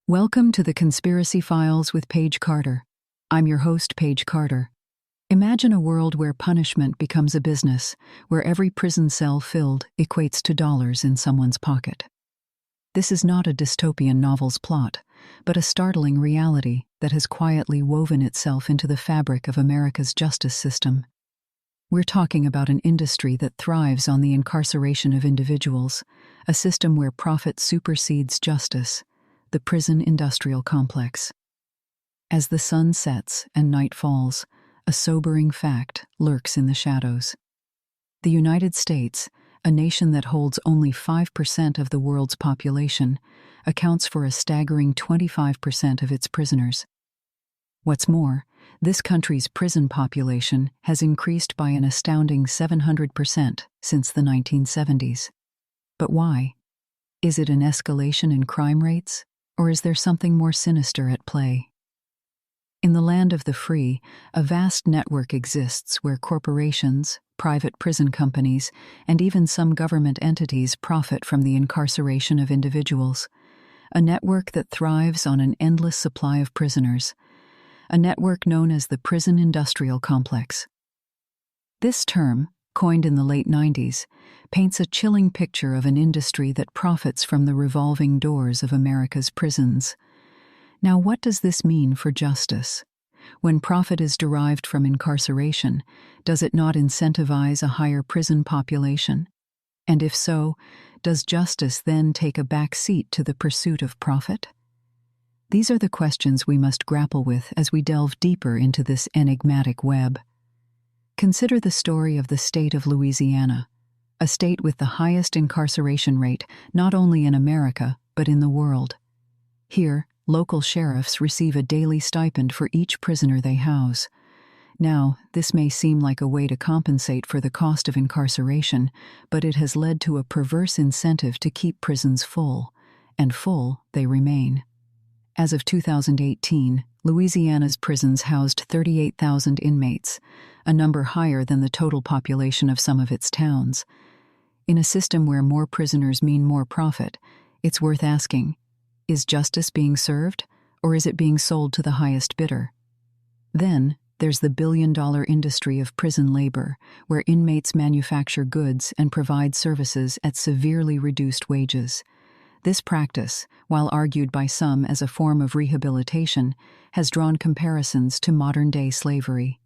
Welcome to the Conspiracy Files with Paige Carter. I'm your host, Paige Carter. Imagine a world where punishment becomes a business, where every prison cell filled equates to dollars in someone's pocket. This is not a dystopian novel's plot, but a startling reality that has quietly woven itself into the fabric of America's justice system. We're talking about an industry that thrives on the incarceration of individuals, a system where profit supersedes justice, the prison industrial complex. As the sun sets and night falls, a sobering fact lurks in the shadows. The United States, a nation that holds only 5% of the world's population, accounts for a staggering 25% of its prisoners. What's more, this country's prison population has increased by an astounding 700% since the 1970s. But why? Is it an escalation in crime rates? Or is there something more sinister at play? In the land of the free, a vast network exists where corporations, private prison companies, and even some government entities profit from the incarceration of individuals. A network that thrives on an endless supply of prisoners. A network known as the prison industrial complex. This term, coined in the late 90s, paints a chilling picture of an industry that profits from the revolving doors of America's prisons. Now, what does this mean for justice? When profit is derived from incarceration, does it not incentivize a higher prison population? And if so, does justice then take a back seat to the pursuit of profit? These are the questions we must grapple with as we delve deeper into this enigmatic web. Consider the story of the state of Louisiana, a state with the highest incarceration rate not only in America, but in the world. Here, local sheriffs receive a daily stipend for each prisoner they house. Now, this may seem like a way to compensate for the cost of incarceration, but it has led to a perverse incentive to keep prisons full, and full they remain. As of 2018, Louisiana's prisons housed 38,000 inmates, a number higher than the total population of some of its towns. In a system where more prisoners mean more profit, it's worth asking, is justice being served, or is it being sold to the highest bidder? Then, there's the billion-dollar industry of prison labor, where inmates manufacture goods and provide services at severely reduced wages. This practice, while argued by some as a form of rehabilitation, has drawn comparisons to modern-day slavery.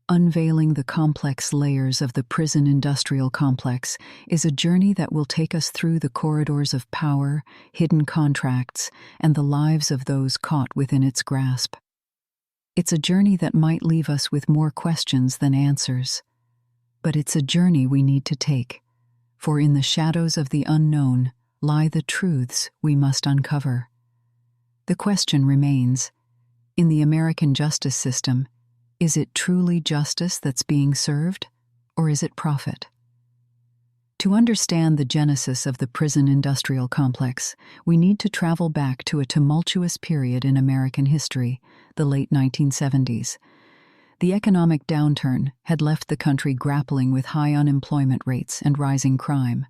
Unveiling the complex layers of the prison industrial complex is a journey that will take us through the corridors of power, hidden contracts, and the lives of those caught within its grasp. It's a journey that might leave us with more questions than answers. But it's a journey we need to take, for in the shadows of the unknown lie the truths we must uncover. The question remains, in the American justice system, is it truly justice that's being served, or is it profit? To understand the genesis of the prison industrial complex, we need to travel back to a tumultuous period in American history, the late 1970s. The economic downturn had left the country grappling with high unemployment rates and rising crime.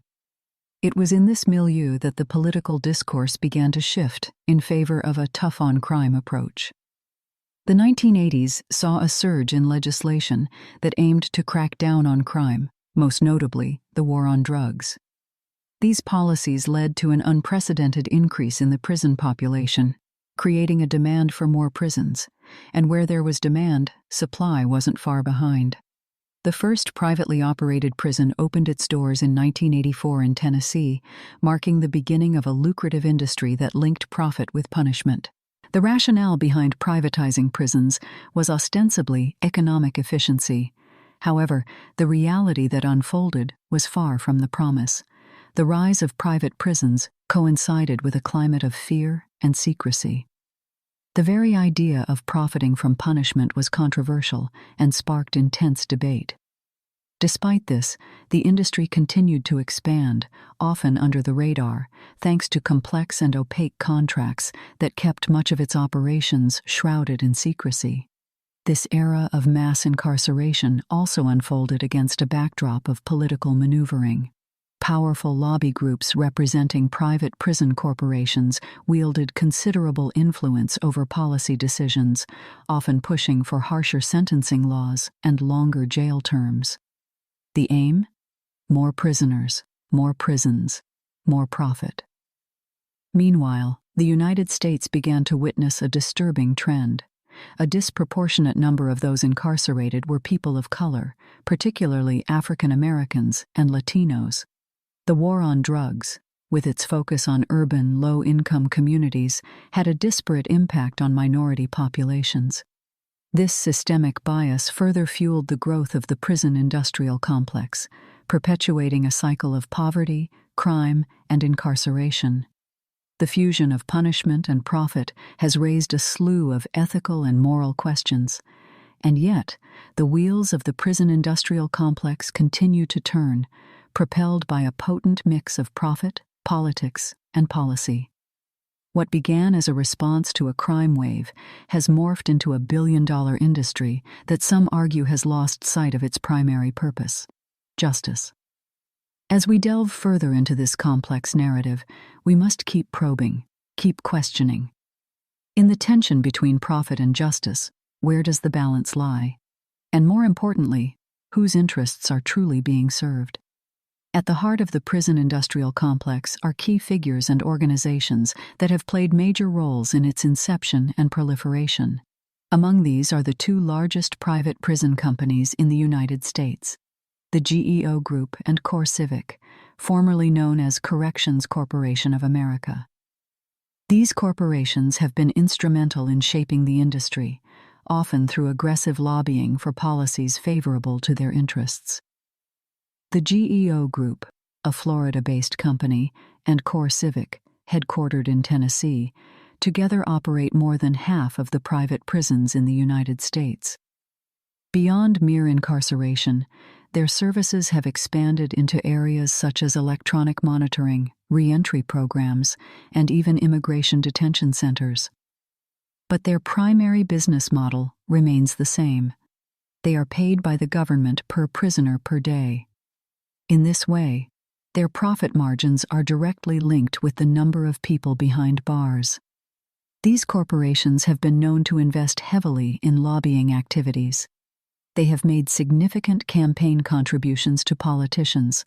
It was in this milieu that the political discourse began to shift in favor of a tough-on-crime approach. The 1980s saw a surge in legislation that aimed to crack down on crime, most notably the war on drugs. These policies led to an unprecedented increase in the prison population, creating a demand for more prisons, and where there was demand, supply wasn't far behind. The first privately operated prison opened its doors in 1984 in Tennessee, marking the beginning of a lucrative industry that linked profit with punishment. The rationale behind privatizing prisons was ostensibly economic efficiency. However, the reality that unfolded was far from the promise. The rise of private prisons coincided with a climate of fear and secrecy. The very idea of profiting from punishment was controversial and sparked intense debate. Despite this, the industry continued to expand, often under the radar, thanks to complex and opaque contracts that kept much of its operations shrouded in secrecy. This era of mass incarceration also unfolded against a backdrop of political maneuvering. Powerful lobby groups representing private prison corporations wielded considerable influence over policy decisions, often pushing for harsher sentencing laws and longer jail terms. The aim? More prisoners, more prisons, more profit. Meanwhile, the United States began to witness a disturbing trend. A disproportionate number of those incarcerated were people of color, particularly African Americans and Latinos. The war on drugs, with its focus on urban, low-income communities, had a disparate impact on minority populations. This systemic bias further fueled the growth of the prison industrial complex, perpetuating a cycle of poverty, crime, and incarceration. The fusion of punishment and profit has raised a slew of ethical and moral questions, and yet the wheels of the prison industrial complex continue to turn, propelled by a potent mix of profit, politics, and policy. What began as a response to a crime wave has morphed into a billion-dollar industry that some argue has lost sight of its primary purpose: justice. As we delve further into this complex narrative, we must keep probing, keep questioning. In the tension between profit and justice, where does the balance lie? And more importantly, whose interests are truly being served? At the heart of the prison industrial complex are key figures and organizations that have played major roles in its inception and proliferation. Among these are the two largest private prison companies in the United States, the GEO Group and CoreCivic, formerly known as Corrections Corporation of America. These corporations have been instrumental in shaping the industry, often through aggressive lobbying for policies favorable to their interests. The GEO Group, a Florida-based company, and CoreCivic, headquartered in Tennessee, together operate more than half of the private prisons in the United States. Beyond mere incarceration, their services have expanded into areas such as electronic monitoring, re-entry programs, and even immigration detention centers. But their primary business model remains the same. They are paid by the government per prisoner per day. In this way, their profit margins are directly linked with the number of people behind bars. These corporations have been known to invest heavily in lobbying activities. They have made significant campaign contributions to politicians,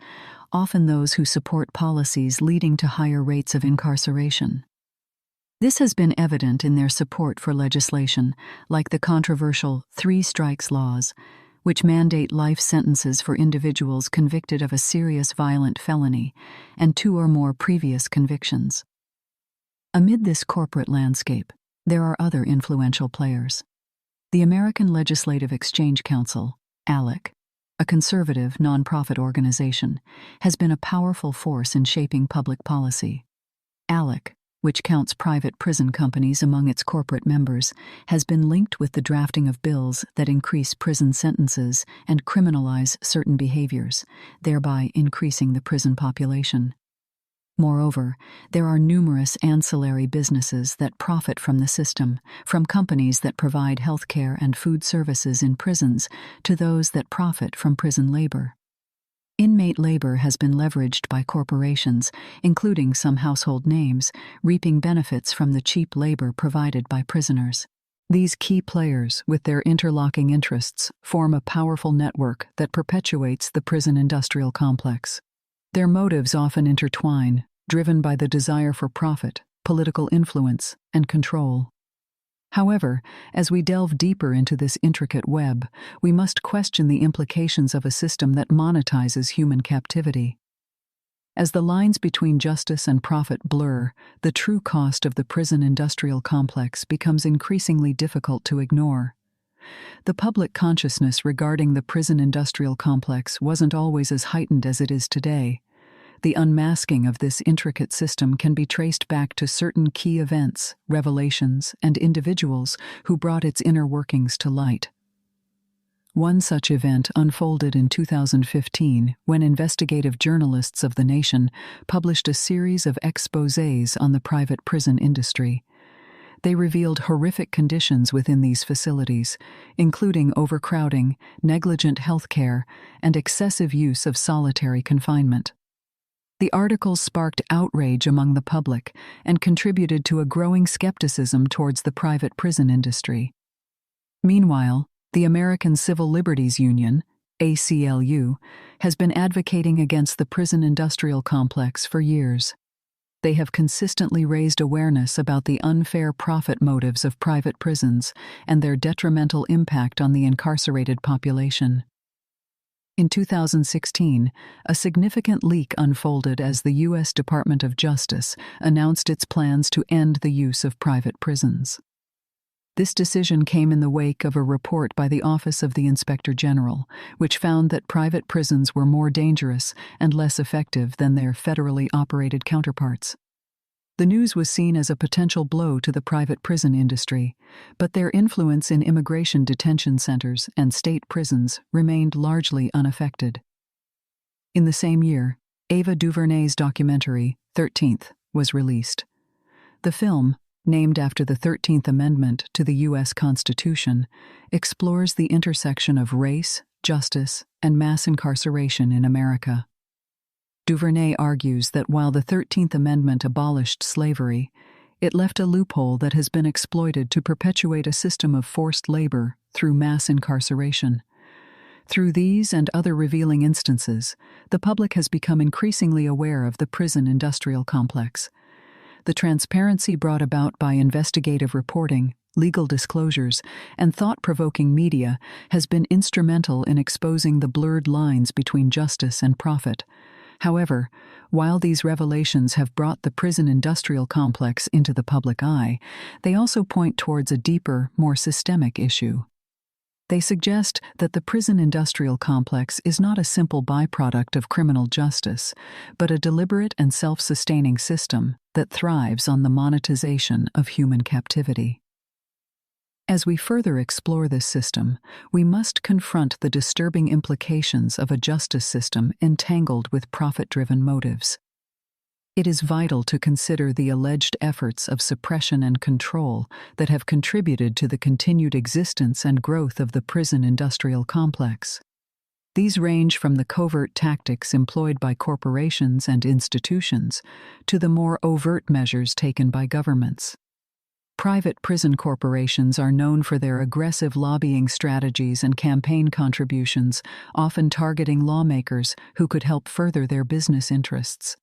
often those who support policies leading to higher rates of incarceration. This has been evident in their support for legislation like the controversial 3 strikes laws, which mandate life sentences for individuals convicted of a serious violent felony and 2 or more previous convictions. Amid this corporate landscape, there are other influential players. The American Legislative Exchange Council, ALEC, a conservative nonprofit organization, has been a powerful force in shaping public policy. ALEC, which counts private prison companies among its corporate members, has been linked with the drafting of bills that increase prison sentences and criminalize certain behaviors, thereby increasing the prison population. Moreover, there are numerous ancillary businesses that profit from the system, from companies that provide healthcare and food services in prisons to those that profit from prison labor. Inmate labor has been leveraged by corporations, including some household names, reaping benefits from the cheap labor provided by prisoners. These key players, with their interlocking interests, form a powerful network that perpetuates the prison industrial complex. Their motives often intertwine, driven by the desire for profit, political influence, and control. However, as we delve deeper into this intricate web, we must question the implications of a system that monetizes human captivity. As the lines between justice and profit blur, the true cost of the prison industrial complex becomes increasingly difficult to ignore. The public consciousness regarding the prison industrial complex wasn't always as heightened as it is today. The unmasking of this intricate system can be traced back to certain key events, revelations, and individuals who brought its inner workings to light. One such event unfolded in 2015 when investigative journalists of the nation published a series of exposés on the private prison industry. They revealed horrific conditions within these facilities, including overcrowding, negligent health care, and excessive use of solitary confinement. The articles sparked outrage among the public and contributed to a growing skepticism towards the private prison industry. Meanwhile, the American Civil Liberties Union, ACLU, has been advocating against the prison industrial complex for years. They have consistently raised awareness about the unfair profit motives of private prisons and their detrimental impact on the incarcerated population. In 2016, a significant leak unfolded as the U.S. Department of Justice announced its plans to end the use of private prisons. This decision came in the wake of a report by the Office of the Inspector General, which found that private prisons were more dangerous and less effective than their federally operated counterparts. The news was seen as a potential blow to the private prison industry, but their influence in immigration detention centers and state prisons remained largely unaffected. In the same year, Ava DuVernay's documentary, 13th, was released. The film, named after the 13th Amendment to the U.S. Constitution, explores the intersection of race, justice, and mass incarceration in America. DuVernay argues that while the 13th Amendment abolished slavery, it left a loophole that has been exploited to perpetuate a system of forced labor through mass incarceration. Through these and other revealing instances, the public has become increasingly aware of the prison industrial complex. The transparency brought about by investigative reporting, legal disclosures, and thought-provoking media has been instrumental in exposing the blurred lines between justice and profit. However, while these revelations have brought the prison industrial complex into the public eye, they also point towards a deeper, more systemic issue. They suggest that the prison industrial complex is not a simple byproduct of criminal justice, but a deliberate and self-sustaining system that thrives on the monetization of human captivity. As we further explore this system, we must confront the disturbing implications of a justice system entangled with profit-driven motives. It is vital to consider the alleged efforts of suppression and control that have contributed to the continued existence and growth of the prison industrial complex. These range from the covert tactics employed by corporations and institutions to the more overt measures taken by governments. Private prison corporations are known for their aggressive lobbying strategies and campaign contributions, often targeting lawmakers who could help further their business interests.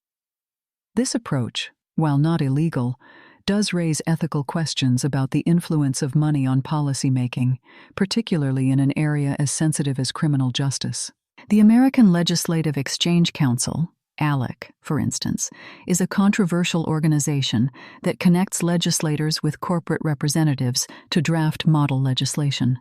This approach, while not illegal, does raise ethical questions about the influence of money on policymaking, particularly in an area as sensitive as criminal justice. The American Legislative Exchange Council, ALEC, for instance, is a controversial organization that connects legislators with corporate representatives to draft model legislation.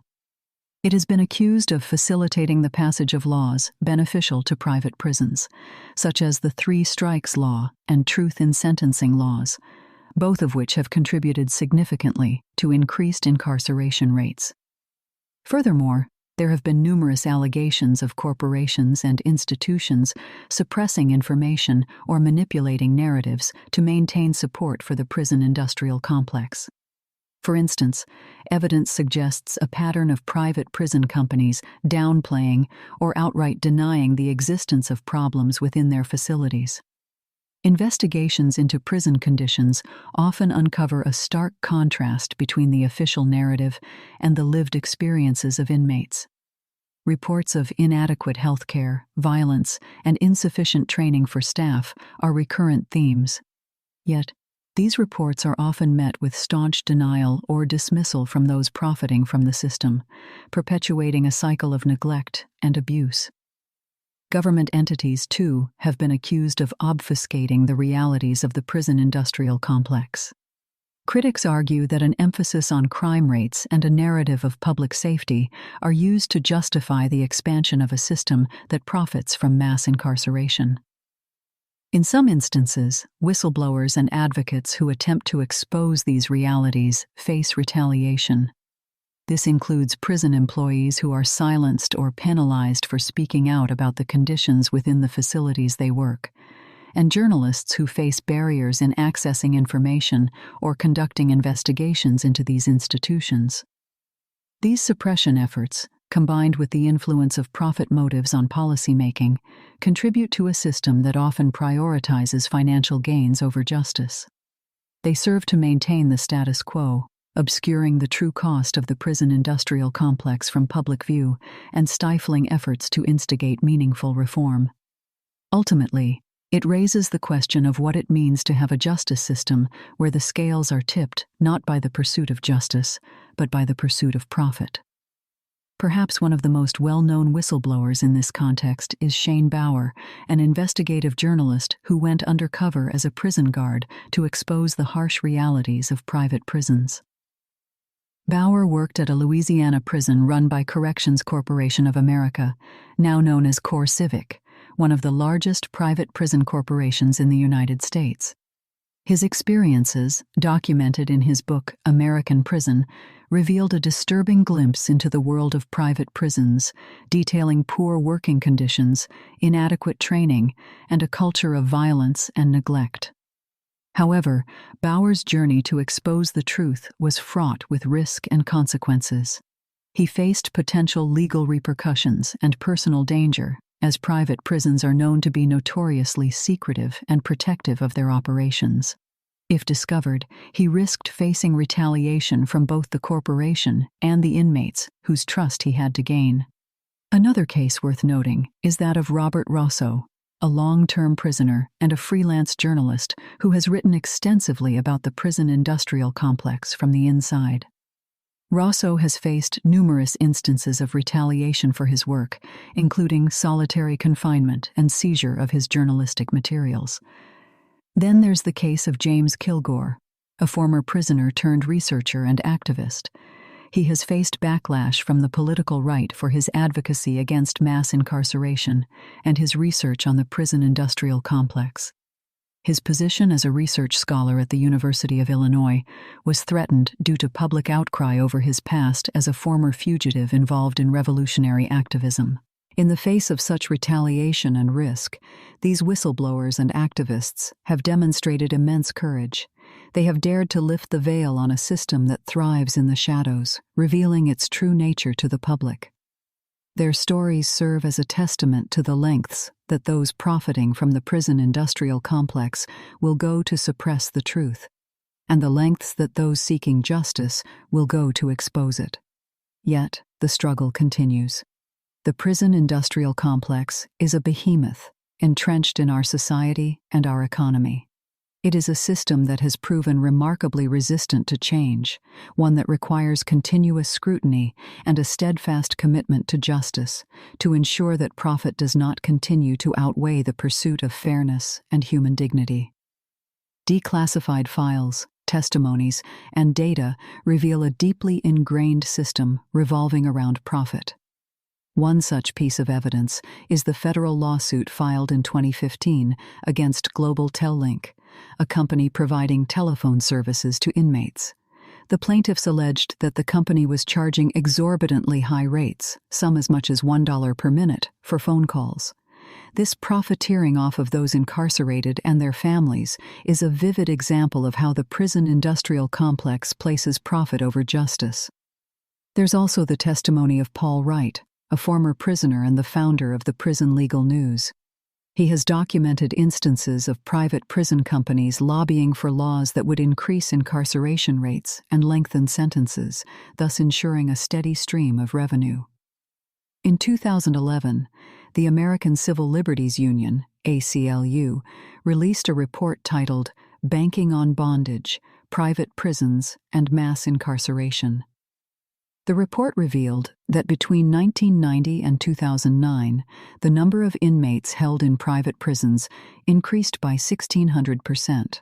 It has been accused of facilitating the passage of laws beneficial to private prisons, such as the 3 Strikes Law and Truth in Sentencing laws, both of which have contributed significantly to increased incarceration rates. Furthermore, there have been numerous allegations of corporations and institutions suppressing information or manipulating narratives to maintain support for the prison industrial complex. For instance, evidence suggests a pattern of private prison companies downplaying or outright denying the existence of problems within their facilities. Investigations into prison conditions often uncover a stark contrast between the official narrative and the lived experiences of inmates. Reports of inadequate health care, violence, and insufficient training for staff are recurrent themes. Yet, these reports are often met with staunch denial or dismissal from those profiting from the system, perpetuating a cycle of neglect and abuse. Government entities, too, have been accused of obfuscating the realities of the prison industrial complex. Critics argue that an emphasis on crime rates and a narrative of public safety are used to justify the expansion of a system that profits from mass incarceration. In some instances, whistleblowers and advocates who attempt to expose these realities face retaliation. This includes prison employees who are silenced or penalized for speaking out about the conditions within the facilities they work, and journalists who face barriers in accessing information or conducting investigations into these institutions. These suppression efforts, combined with the influence of profit motives on policymaking, contribute to a system that often prioritizes financial gains over justice. They serve to maintain the status quo, obscuring the true cost of the prison industrial complex from public view and stifling efforts to instigate meaningful reform. Ultimately, it raises the question of what it means to have a justice system where the scales are tipped not by the pursuit of justice, but by the pursuit of profit. Perhaps one of the most well-known whistleblowers in this context is Shane Bauer, an investigative journalist who went undercover as a prison guard to expose the harsh realities of private prisons. Bauer worked at a Louisiana prison run by Corrections Corporation of America, now known as CoreCivic, one of the largest private prison corporations in the United States. His experiences, documented in his book American Prison, revealed a disturbing glimpse into the world of private prisons, detailing poor working conditions, inadequate training, and a culture of violence and neglect. However, Bauer's journey to expose the truth was fraught with risk and consequences. He faced potential legal repercussions and personal danger, as private prisons are known to be notoriously secretive and protective of their operations. If discovered, he risked facing retaliation from both the corporation and the inmates whose trust he had to gain. Another case worth noting is that of Robert Rosso, a long-term prisoner and a freelance journalist who has written extensively about the prison industrial complex from the inside. Rosso has faced numerous instances of retaliation for his work, including solitary confinement and seizure of his journalistic materials. Then there's the case of James Kilgore, a former prisoner turned researcher and activist. He has faced backlash from the political right for his advocacy against mass incarceration and his research on the prison industrial complex. His position as a research scholar at the University of Illinois was threatened due to public outcry over his past as a former fugitive involved in revolutionary activism. In the face of such retaliation and risk, these whistleblowers and activists have demonstrated immense courage. They have dared to lift the veil on a system that thrives in the shadows, revealing its true nature to the public. Their stories serve as a testament to the lengths that those profiting from the prison industrial complex will go to suppress the truth, and the lengths that those seeking justice will go to expose it. Yet, the struggle continues. The prison industrial complex is a behemoth entrenched in our society and our economy. It is a system that has proven remarkably resistant to change, one that requires continuous scrutiny and a steadfast commitment to justice to ensure that profit does not continue to outweigh the pursuit of fairness and human dignity. Declassified files, testimonies, and data reveal a deeply ingrained system revolving around profit. One such piece of evidence is the federal lawsuit filed in 2015 against Global Tellink, a company providing telephone services to inmates. The plaintiffs alleged that the company was charging exorbitantly high rates, some as much as $1 per minute, for phone calls. This profiteering off of those incarcerated and their families is a vivid example of how the prison industrial complex places profit over justice. There's also the testimony of Paul Wright, a former prisoner and the founder of the Prison Legal News. He has documented instances of private prison companies lobbying for laws that would increase incarceration rates and lengthen sentences, thus ensuring a steady stream of revenue. In 2011, the American Civil Liberties Union, ACLU, released a report titled Banking on Bondage, Private Prisons, and Mass Incarceration. The report revealed that between 1990 and 2009, the number of inmates held in private prisons increased by 1,600%.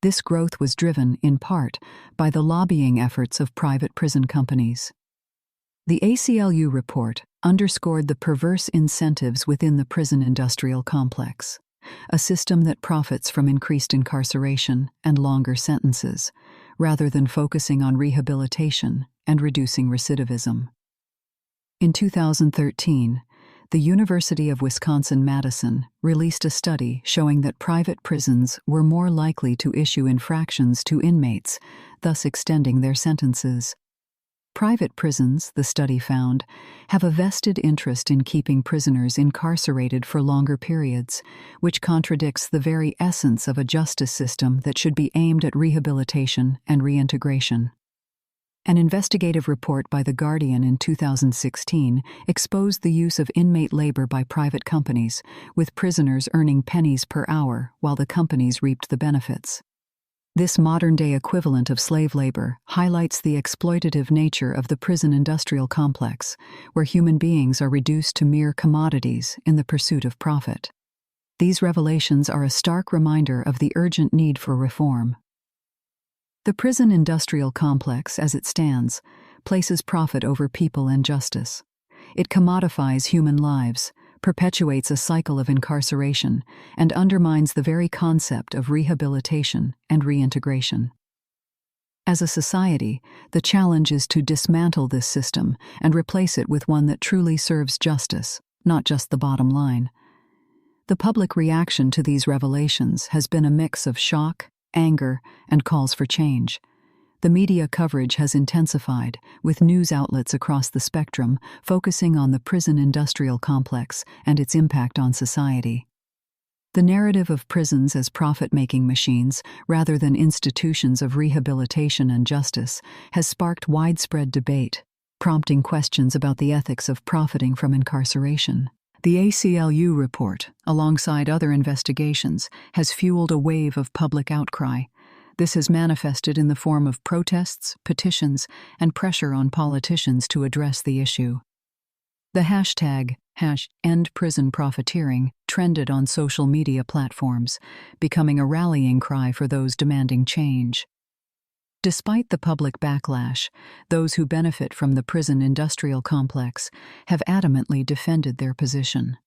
This growth was driven, in part, by the lobbying efforts of private prison companies. The ACLU report underscored the perverse incentives within the prison industrial complex, a system that profits from increased incarceration and longer sentences, rather than focusing on rehabilitation and reducing recidivism. In 2013, the University of Wisconsin-Madison released a study showing that private prisons were more likely to issue infractions to inmates, thus extending their sentences. Private prisons, the study found, have a vested interest in keeping prisoners incarcerated for longer periods, which contradicts the very essence of a justice system that should be aimed at rehabilitation and reintegration. An investigative report by The Guardian in 2016 exposed the use of inmate labor by private companies, with prisoners earning pennies per hour while the companies reaped the benefits. This modern-day equivalent of slave labor highlights the exploitative nature of the prison industrial complex, where human beings are reduced to mere commodities in the pursuit of profit. These revelations are a stark reminder of the urgent need for reform. The prison industrial complex, as it stands, places profit over people and justice. It commodifies human lives, perpetuates a cycle of incarceration, and undermines the very concept of rehabilitation and reintegration. As a society, the challenge is to dismantle this system and replace it with one that truly serves justice, not just the bottom line. The public reaction to these revelations has been a mix of shock, anger, and calls for change. The media coverage has intensified, with news outlets across the spectrum focusing on the prison industrial complex and its impact on society. The narrative of prisons as profit-making machines, rather than institutions of rehabilitation and justice, has sparked widespread debate, prompting questions about the ethics of profiting from incarceration. The ACLU report, alongside other investigations, has fueled a wave of public outcry. This has manifested in the form of protests, petitions, and pressure on politicians to address the issue. The hashtag #EndPrisonProfiteering trended on social media platforms, becoming a rallying cry for those demanding change. Despite the public backlash, those who benefit from the prison industrial complex have adamantly defended their position.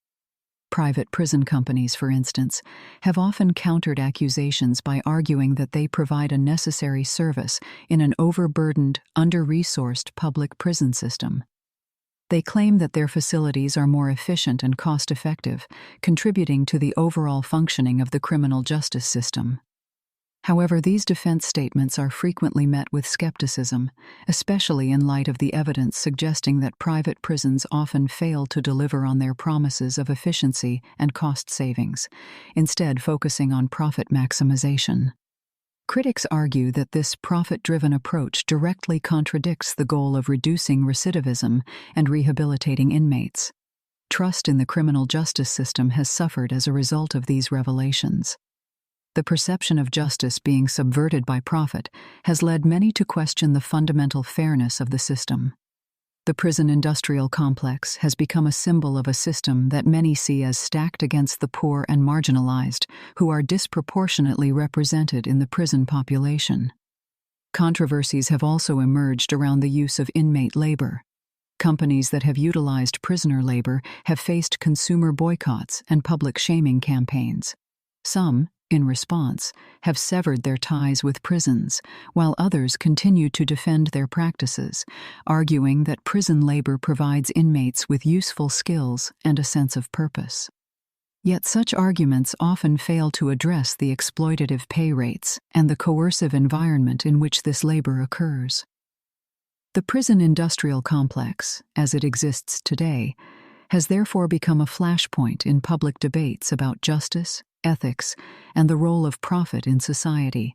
Private prison companies, for instance, have often countered accusations by arguing that they provide a necessary service in an overburdened, under-resourced public prison system. They claim that their facilities are more efficient and cost-effective, contributing to the overall functioning of the criminal justice system. However, these defense statements are frequently met with skepticism, especially in light of the evidence suggesting that private prisons often fail to deliver on their promises of efficiency and cost savings, instead focusing on profit maximization. Critics argue that this profit-driven approach directly contradicts the goal of reducing recidivism and rehabilitating inmates. Trust in the criminal justice system has suffered as a result of these revelations. The perception of justice being subverted by profit has led many to question the fundamental fairness of the system. The prison industrial complex has become a symbol of a system that many see as stacked against the poor and marginalized, who are disproportionately represented in the prison population. Controversies have also emerged around the use of inmate labor. Companies that have utilized prisoner labor have faced consumer boycotts and public shaming campaigns. Some, in response, have severed their ties with prisons, while others continue to defend their practices, arguing that prison labor provides inmates with useful skills and a sense of purpose. Yet such arguments often fail to address the exploitative pay rates and the coercive environment in which this labor occurs. The prison industrial complex, as it exists today, has therefore become a flashpoint in public debates about justice, ethics, and the role of profit in society.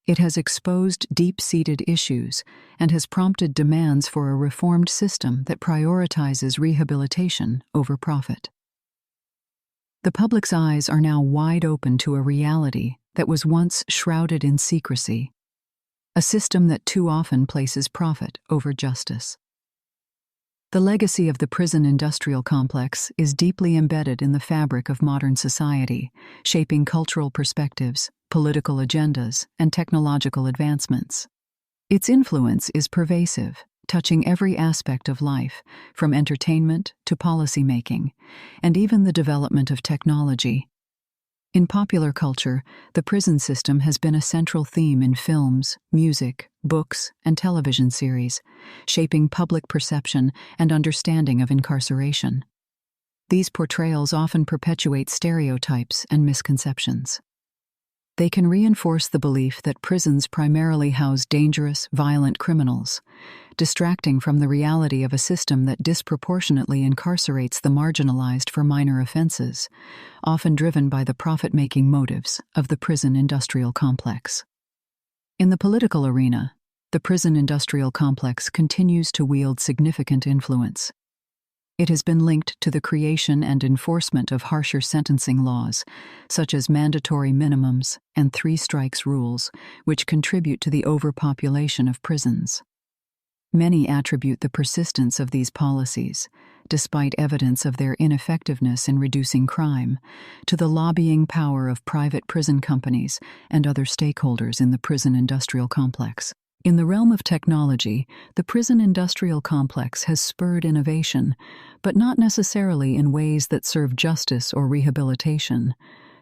It has exposed deep-seated issues and has prompted demands for a reformed system that prioritizes rehabilitation over profit. The public's eyes are now wide open to a reality that was once shrouded in secrecy, a system that too often places profit over justice. The legacy of the prison industrial complex is deeply embedded in the fabric of modern society, shaping cultural perspectives, political agendas, and technological advancements. Its influence is pervasive, touching every aspect of life, from entertainment to policymaking, and even the development of technology. In popular culture, the prison system has been a central theme in films, music, books, and television series, shaping public perception and understanding of incarceration. These portrayals often perpetuate stereotypes and misconceptions. They can reinforce the belief that prisons primarily house dangerous, violent criminals, distracting from the reality of a system that disproportionately incarcerates the marginalized for minor offenses, often driven by the profit-making motives of the prison industrial complex. In the political arena, the prison industrial complex continues to wield significant influence. It has been linked to the creation and enforcement of harsher sentencing laws, such as mandatory minimums and three-strikes rules, which contribute to the overpopulation of prisons. Many attribute the persistence of these policies, despite evidence of their ineffectiveness in reducing crime, to the lobbying power of private prison companies and other stakeholders in the prison industrial complex. In the realm of technology, the prison industrial complex has spurred innovation, but not necessarily in ways that serve justice or rehabilitation.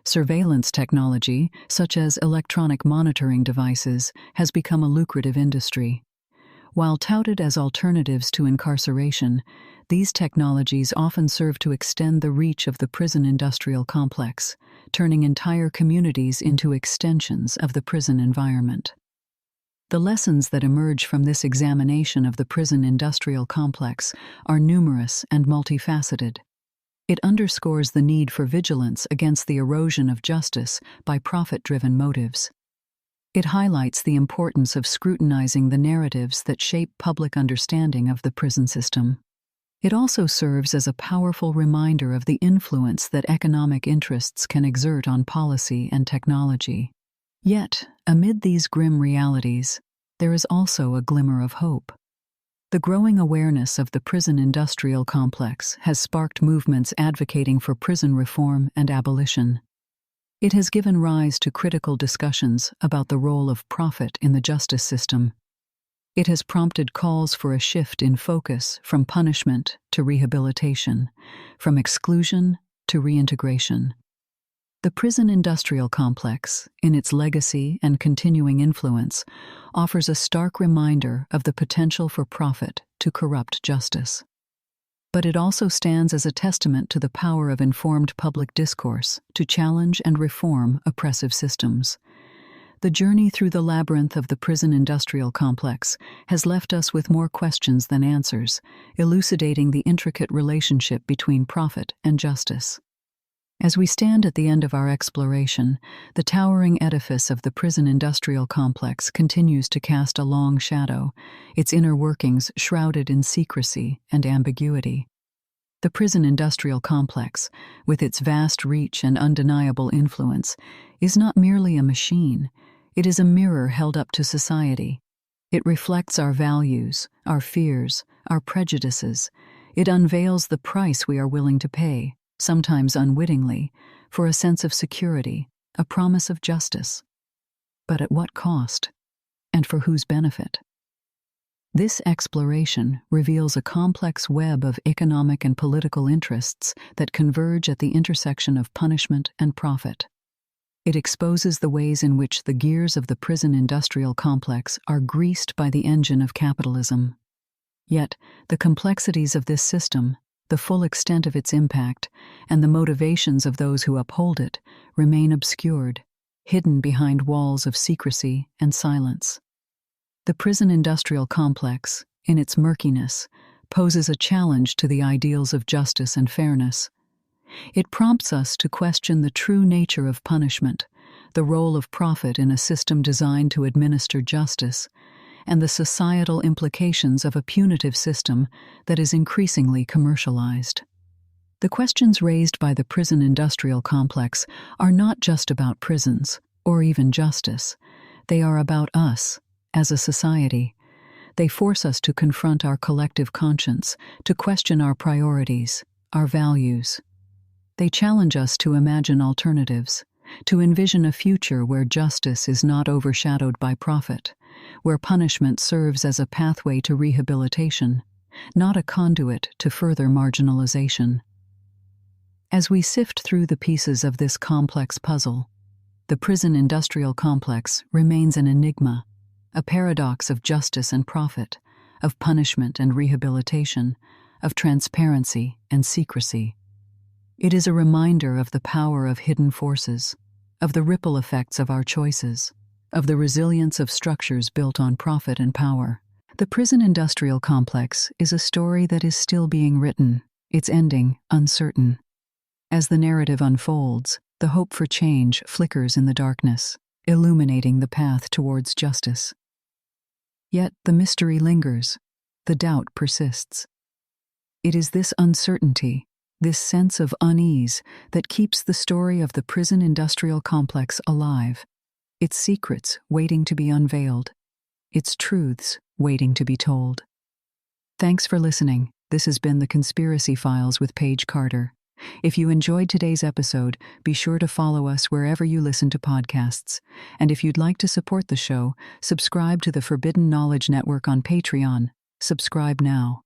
Surveillance technology, such as electronic monitoring devices, has become a lucrative industry. While touted as alternatives to incarceration, these technologies often serve to extend the reach of the prison industrial complex, turning entire communities into extensions of the prison environment. The lessons that emerge from this examination of the prison industrial complex are numerous and multifaceted. It underscores the need for vigilance against the erosion of justice by profit-driven motives. It highlights the importance of scrutinizing the narratives that shape public understanding of the prison system. It also serves as a powerful reminder of the influence that economic interests can exert on policy and technology. Yet, amid these grim realities, there is also a glimmer of hope. The growing awareness of the prison industrial complex has sparked movements advocating for prison reform and abolition. It has given rise to critical discussions about the role of profit in the justice system. It has prompted calls for a shift in focus from punishment to rehabilitation, from exclusion to reintegration. The prison industrial complex, in its legacy and continuing influence, offers a stark reminder of the potential for profit to corrupt justice. But it also stands as a testament to the power of informed public discourse to challenge and reform oppressive systems. The journey through the labyrinth of the prison industrial complex has left us with more questions than answers, elucidating the intricate relationship between profit and justice. As we stand at the end of our exploration, the towering edifice of the prison industrial complex continues to cast a long shadow, its inner workings shrouded in secrecy and ambiguity. The prison industrial complex, with its vast reach and undeniable influence, is not merely a machine. It is a mirror held up to society. It reflects our values, our fears, our prejudices. It unveils the price we are willing to pay, sometimes unwittingly, for a sense of security, a promise of justice. But at what cost? And for whose benefit? This exploration reveals a complex web of economic and political interests that converge at the intersection of punishment and profit. It exposes the ways in which the gears of the prison industrial complex are greased by the engine of capitalism. Yet, the complexities of this system, the full extent of its impact, and the motivations of those who uphold it remain obscured, hidden behind walls of secrecy and silence. The prison industrial complex, in its murkiness, poses a challenge to the ideals of justice and fairness. It prompts us to question the true nature of punishment, the role of profit in a system designed to administer justice, and the societal implications of a punitive system that is increasingly commercialized. The questions raised by the prison industrial complex are not just about prisons, or even justice. They are about us, as a society. They force us to confront our collective conscience, to question our priorities, our values. They challenge us to imagine alternatives, to envision a future where justice is not overshadowed by profit, where punishment serves as a pathway to rehabilitation, not a conduit to further marginalization. As we sift through the pieces of this complex puzzle, the prison industrial complex remains an enigma, a paradox of justice and profit, of punishment and rehabilitation, of transparency and secrecy. It is a reminder of the power of hidden forces, of the ripple effects of our choices, of the resilience of structures built on profit and power. The prison industrial complex is a story that is still being written, its ending uncertain. As the narrative unfolds, the hope for change flickers in the darkness, illuminating the path towards justice. Yet the mystery lingers, the doubt persists. It is this uncertainty, this sense of unease, that keeps the story of the prison industrial complex alive, its secrets waiting to be unveiled, its truths waiting to be told. Thanks for listening. This has been The Conspiracy Files with Paige Carter. If you enjoyed today's episode, be sure to follow us wherever you listen to podcasts. And if you'd like to support the show, subscribe to the Forbidden Knowledge Network on Patreon. Subscribe now.